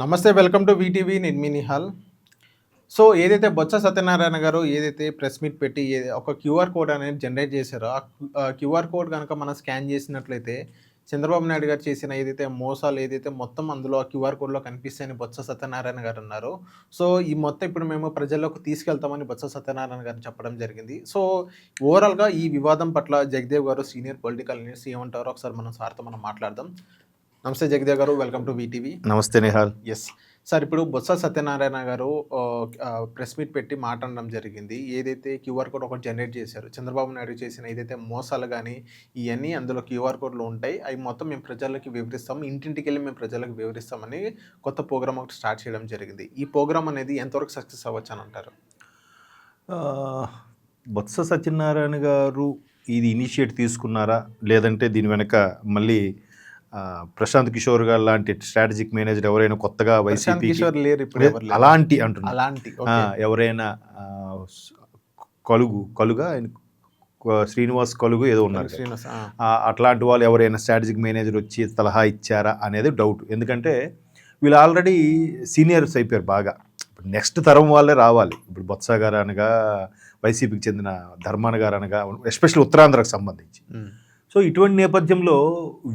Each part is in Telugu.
నమస్తే, వెల్కమ్ టు వీటీవీ. నేను మీ నిహాల్. సో ఏదైతే బొత్స సత్యనారాయణ గారు ఏదైతే ప్రెస్ మీట్ పెట్టి ఒక క్యూఆర్ కోడ్ అనేది జనరేట్ చేశారో, ఆ క్యూఆర్ కోడ్ కనుక మనం స్కాన్ చేసినట్లయితే చంద్రబాబు నాయుడు గారు చేసిన ఏదైతే మోసాలు ఏదైతే మొత్తం అందులో ఆ క్యూఆర్ కోడ్లో కనిపిస్తాయని బొత్స సత్యనారాయణ గారు అన్నారు. సో ఈ మొత్తం ఇప్పుడు మేము ప్రజల్లోకి తీసుకెళ్తామని బొత్స సత్యనారాయణ గారు చెప్పడం జరిగింది. సో ఓవరాల్గా ఈ వివాదం పట్ల జగదేవ్ గారు సీనియర్ పొలిటికల్ అనలిస్ట్ ఏమంటారో ఒకసారి సార్తో మాట్లాడదాం. నమస్తే జగదేవ్ గారు, వెల్కమ్ టు వీటీవీ. నమస్తే నిహాల్. ఎస్ సార్, ఇప్పుడు బొత్స సత్యనారాయణ గారు ప్రెస్ మీట్ పెట్టి మాట్లాడడం జరిగింది. ఏదైతే క్యూఆర్ కోడ్ ఒకటి జనరేట్ చేశారు, చంద్రబాబు నాయుడు చేసిన ఏదైతే మోసాలు కానీ ఇవన్నీ అందులో క్యూఆర్ కోడ్లో ఉంటాయి, అవి మొత్తం మేము ప్రజలకి వివరిస్తాం, ఇంటింటికి వెళ్ళి మేము ప్రజలకు వివరిస్తామని కొత్త ప్రోగ్రామ్ ఒకటి స్టార్ట్ చేయడం జరిగింది. ఈ ప్రోగ్రామ్ అనేది ఎంతవరకు సక్సెస్ అవ్వచ్చు అని అంటారు? బొత్స సత్యనారాయణ గారు ఇది ఇనిషియేట్ తీసుకున్నారా, లేదంటే దీని వెనక మళ్ళీ ప్రశాంత్ కిషోర్ గారు లాంటి స్ట్రాటజిక్ మేనేజర్ ఎవరైనా కొత్తగా వైసీపీ అలాంటి అంటున్నారు, ఎవరైనా కలుగా శ్రీనివాస్ కలుగు ఏదో ఉన్నారు, అట్లాంటి వాళ్ళు ఎవరైనా స్ట్రాటజిక్ మేనేజర్ వచ్చి సలహా ఇచ్చారా అనేది డౌట్. ఎందుకంటే వీళ్ళు ఆల్రెడీ సీనియర్స్ అయిపోయారు బాగా. ఇప్పుడు నెక్స్ట్ తరం వాళ్ళే రావాలి. ఇప్పుడు బొత్స గారు అనగా, వైసీపీకి చెందిన ధర్మాన గారు అనగా, ఎస్పెషల్లీ ఉత్తరాంధ్రకు సంబంధించి. సో ఇటువంటి నేపథ్యంలో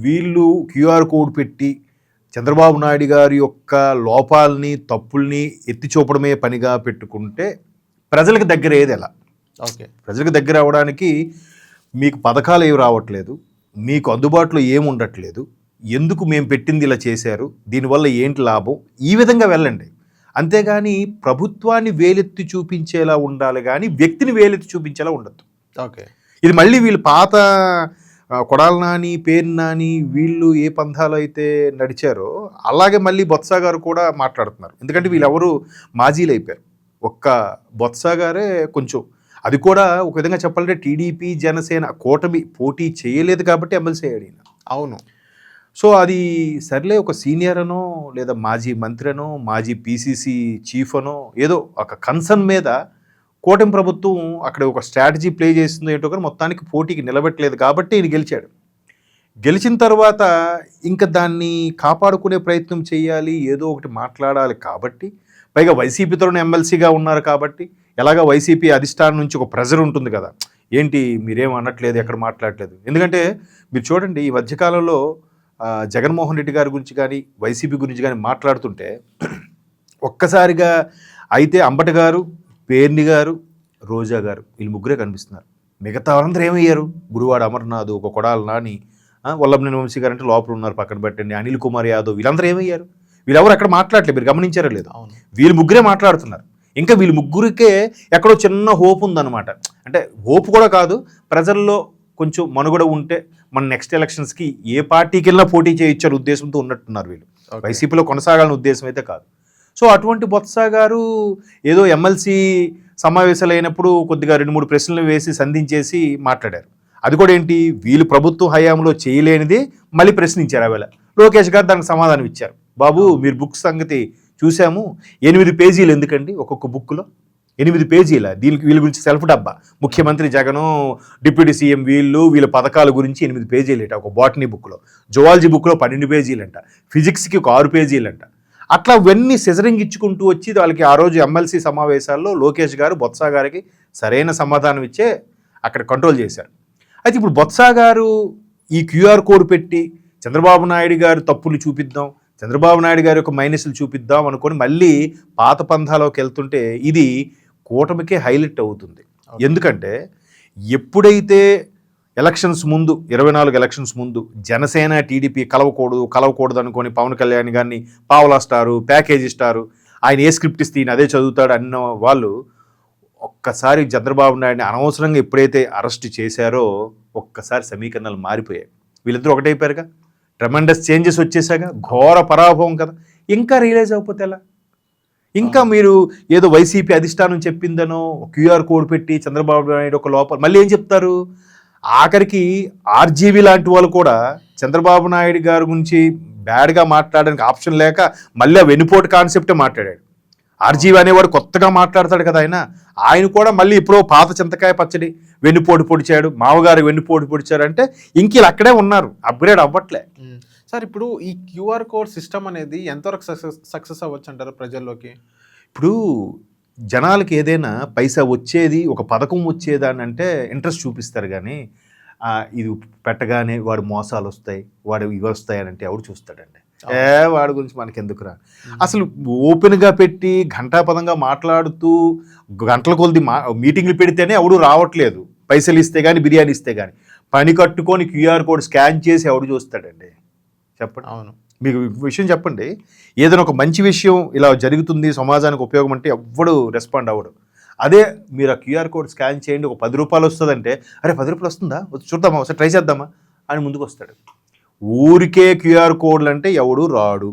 వీళ్ళు క్యూఆర్ కోడ్ పెట్టి చంద్రబాబు నాయుడు గారి యొక్క లోపాలని, తప్పుల్ని ఎత్తి చూపడమే పనిగా పెట్టుకుంటే ప్రజలకు దగ్గర ఏది ఎలా? ఓకే, ప్రజలకు దగ్గర అవ్వడానికి మీకు పథకాలు ఏవి రావట్లేదు, మీకు అందుబాటులో ఏమి ఉండట్లేదు, ఎందుకు మేము పెట్టింది ఇలా చేశారు, దీనివల్ల ఏంటి లాభం, ఈ విధంగా వెళ్ళండి. అంతేగాని ప్రభుత్వాన్ని వేలెత్తి చూపించేలా ఉండాలి కానీ వ్యక్తిని వేలెత్తి చూపించేలా ఉండద్దు. ఓకే, ఇది మళ్ళీ వీళ్ళు పాత కొడాల నాని, పేరు నాని వీళ్ళు ఏ పంథాలు అయితే నడిచారో అలాగే మళ్ళీ బొత్స గారు కూడా మాట్లాడుతున్నారు. ఎందుకంటే వీళ్ళెవరు మాజీలు అయిపోయారు. ఒక్క బొత్స గారే కొంచెం, అది కూడా ఒక విధంగా చెప్పాలంటే టీడీపీ జనసేన కూటమి పోటీ చేయలేదు కాబట్టి ఎమ్మెల్సీ అయ్యాడు ఈయన. అవును. సో అది సర్లే, ఒక సీనియర్ అనో లేదా మాజీ మంత్రి అనో మాజీ పీసీసీ చీఫ్ అనో ఏదో ఒక కన్సర్న్ మీద కూటమి ప్రభుత్వం అక్కడ ఒక స్ట్రాటజీ ప్లే చేస్తుందో ఏంటో కానీ మొత్తానికి పోటీకి నిలబెట్టలేదు కాబట్టి ఈయన గెలిచాడు. గెలిచిన తర్వాత ఇంకా దాన్ని కాపాడుకునే ప్రయత్నం చేయాలి, ఏదో ఒకటి మాట్లాడాలి కాబట్టి, పైగా వైసీపీతోనే ఎమ్మెల్సీగా ఉన్నారు కాబట్టి ఎలాగా వైసీపీ అధిష్టానం నుంచి ఒక ప్రెజర్ ఉంటుంది కదా, ఏంటి మీరేం అనట్లేదు, ఎక్కడ మాట్లాడలేదు. ఎందుకంటే మీరు చూడండి, ఈ మధ్యకాలంలో జగన్మోహన్ రెడ్డి గారి గురించి కానీ వైసీపీ గురించి కానీ మాట్లాడుతుంటే ఒక్కసారిగా అయితే అంబటి గారు, పేర్ని గారు, రోజా గారు వీళ్ళు ముగ్గురే కనిపిస్తున్నారు. మిగతా వాళ్ళందరూ ఏమయ్యారు? గుడివాడ అమర్నాథ్, ఒక కొడాల నాని, వల్లభనేని వంశీ గారు అంటే లోపల ఉన్నారు, పక్కన పెట్టండి, అనిల్ కుమార్ యాదవ్, వీళ్ళందరూ ఏమయ్యారు? వీళ్ళెవరు అక్కడ మాట్లాడలేదు, మీరు గమనించారో లేదు. వీళ్ళు ముగ్గురే మాట్లాడుతున్నారు. ఇంకా వీళ్ళు ముగ్గురికే ఎక్కడో చిన్న హోప్ ఉందన్నమాట. అంటే హోప్ కూడా కాదు, ప్రజల్లో కొంచెం మనుగడ ఉంటే మన నెక్స్ట్ ఎలక్షన్స్కి ఏ పార్టీకి వెళ్ళినా పోటీ చేయొచ్చని ఉద్దేశంతో ఉన్నట్టున్నారు వీళ్ళు. వైసీపీలో కొనసాగాలని ఉద్దేశం అయితే కాదు. సో అటువంటి బొత్స గారు ఏదో ఎమ్మెల్సీ సమావేశాలు అయినప్పుడు కొద్దిగా 2-3 ప్రశ్నలు వేసి సంధించేసి మాట్లాడారు. అది కూడా ఏంటి, వీళ్ళు ప్రభుత్వ హయాంలో చేయలేనిది మళ్ళీ ప్రశ్నించారు. ఆవేళ లోకేష్ గారు దానికి సమాధానం ఇచ్చారు. బాబు, మీరు బుక్ సంగతి చూసాము, 8 పేజీలు ఎందుకండి ఒక్కొక్క బుక్లో? 8 పేజీల దీనికి వీళ్ళ గురించి సెల్ఫ్ డబ్బా, ముఖ్యమంత్రి జగను, డిప్యూటీ సీఎం వీళ్ళ పథకాల గురించి 8 పేజీలంట ఒక బాటనీ బుక్లో, జువాలజీ బుక్లో 12 పేజీలంట, ఫిజిక్స్కి ఒక 6 పేజీలంట. అట్లా ఇవన్నీ సిజరింగ్ ఇచ్చుకుంటూ వచ్చి వాళ్ళకి ఆ రోజు ఎమ్మెల్సీ సమావేశాల్లో లోకేష్ గారు బొత్స గారికి సరైన సమాధానం ఇచ్చే అక్కడ కంట్రోల్ చేశారు. అయితే ఇప్పుడు బొత్స గారు ఈ క్యూఆర్ కోడ్ పెట్టి చంద్రబాబు నాయుడు గారు తప్పులు చూపిద్దాం, చంద్రబాబు నాయుడు గారి యొక్క మైనస్లు చూపిద్దాం అనుకొని మళ్ళీ పాత పంథాలోకి వెళ్తుంటే ఇది కూటమికే హైలైట్ అవుతుంది. ఎందుకంటే ఎప్పుడైతే ఎలక్షన్స్ ముందు 24 ఎలక్షన్స్ ముందు జనసేన టీడీపీ కలవకూడదు అనుకొని పవన్ కళ్యాణ్ గారిని పావలా స్టారు, ప్యాకేజీ స్టారు, ఆయన ఏ స్క్రిప్ట్ ఇస్తే ఈయన అదే చదువుతాడు అన్న వాళ్ళు ఒక్కసారి చంద్రబాబు నాయుడిని అనవసరంగా ఎప్పుడైతే అరెస్ట్ చేశారో ఒక్కసారి సమీకరణాలు మారిపోయాయి. వీళ్ళిద్దరూ ఒకటైపోయారుగా, ట్రెమెండస్ చేంజెస్ వచ్చేసాక, ఘోర పరాభవం కదా. ఇంకా రియలైజ్ అవ్వకపోతే ఎలా? ఇంకా మీరు ఏదో వైసీపీ అధిష్టానం చెప్పిందనో క్యూఆర్ కోడ్ పెట్టి చంద్రబాబు నాయుడు ఒక లోపల మళ్ళీ ఏం చెప్తారు? ఆఖరికి ఆర్జీవీ లాంటి వాళ్ళు కూడా చంద్రబాబు నాయుడు గారి గురించి బ్యాడ్గా మాట్లాడడానికి ఆప్షన్ లేక మళ్ళీ వెన్నుపోటు కాన్సెప్టే మాట్లాడాడు. ఆర్జీవీ అనేవాడు కొత్తగా మాట్లాడతాడు కదా, ఆయన కూడా మళ్ళీ ఇప్పుడు పాత చింతకాయ పచ్చడి వెన్నుపోటు పొడిచాడు, మామగారు వెన్నుపోటు పొడిచాడు అంటే ఇంక అక్కడే ఉన్నారు, అప్గ్రేడ్ అవ్వట్లే. సార్ ఇప్పుడు ఈ క్యూఆర్ కోడ్ సిస్టమ్ అనేది ఎంతవరకు సక్సెస్ అవ్వచ్చు అంటారు ప్రజల్లోకి? ఇప్పుడు జనాలకి ఏదైనా పైసా వచ్చేది, ఒక పథకం వచ్చేదాన్ని అంటే ఇంట్రెస్ట్ చూపిస్తారు కానీ ఇది పెట్టగానే వాడు మోసాలు వస్తాయి, వాడు ఇవి వస్తాయి అని అంటే ఎవడు చూస్తాడండి? వాడి గురించి మనకెందుకురా. అసలు ఓపెన్గా పెట్టి ఘంటాపదంగా మాట్లాడుతూ గంటల కొద్ది మీటింగ్లు పెడితేనే ఎవడు రావట్లేదు, పైసలు ఇస్తే కానీ బిర్యానీ ఇస్తే కానీ. పని కట్టుకొని క్యూఆర్ కోడ్ స్కాన్ చేసి ఎవడు చూస్తాడండి చెప్పండి? అవును. మీకు విషయం చెప్పండి, ఏదైనా ఒక మంచి విషయం ఇలా జరుగుతుంది సమాజానికి ఉపయోగం అంటే ఎవ్వడు రెస్పాండ్ అవ్వడు. అదే మీరు ఆ క్యూఆర్ కోడ్ స్కాన్ చేయండి, ఒక 10 రూపాయలు వస్తుందంటే అరే 10 రూపాయలు వస్తుందా, చూద్దామా, ఒకసారి ట్రై చేద్దామా అని ముందుకు వస్తాడు. ఊరికే క్యూఆర్ కోడ్లు అంటే ఎవడు రాడు.